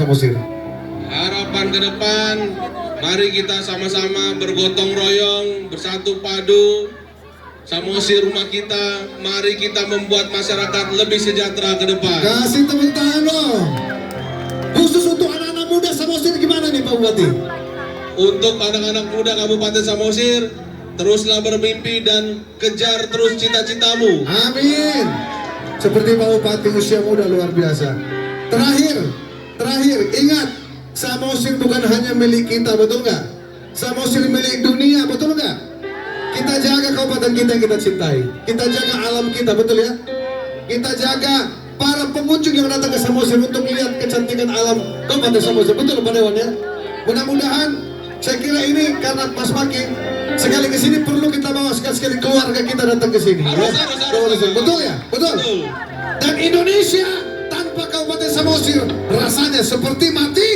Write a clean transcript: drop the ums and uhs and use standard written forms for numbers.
Samosir? Harapan ke depan, mari kita sama-sama bergotong royong, bersatu padu. Samosir rumah kita, mari kita membuat masyarakat lebih sejahtera ke depan. Kasih tepuk tangan dong. Khusus untuk anak-anak muda Samosir gimana nih Pak Bupati? Untuk anak-anak muda Kabupaten Samosir, teruslah bermimpi dan kejar terus cita-citamu. Amin. Seperti Pak Bupati usia muda luar biasa. Terakhir, ingat, Samosir bukan hanya milik kita, betul nggak? Samosir milik dunia, betul nggak? Kita jaga kabupaten kita yang kita cintai. Kita jaga alam kita, betul ya? Kita jaga para pengunjung yang datang ke Samosir untuk lihat kecantikan alam Kabupaten Samosir, betul Pak Dewan ya? Mudah-mudahan, saya kira ini karena Mas Maki sekali ke sini perlu kita bawa sekali keluarga kita datang ke sini. Harus. Betul ya? Betul. Dan Indonesia tanpa Kabupaten Samosir rasanya seperti mati.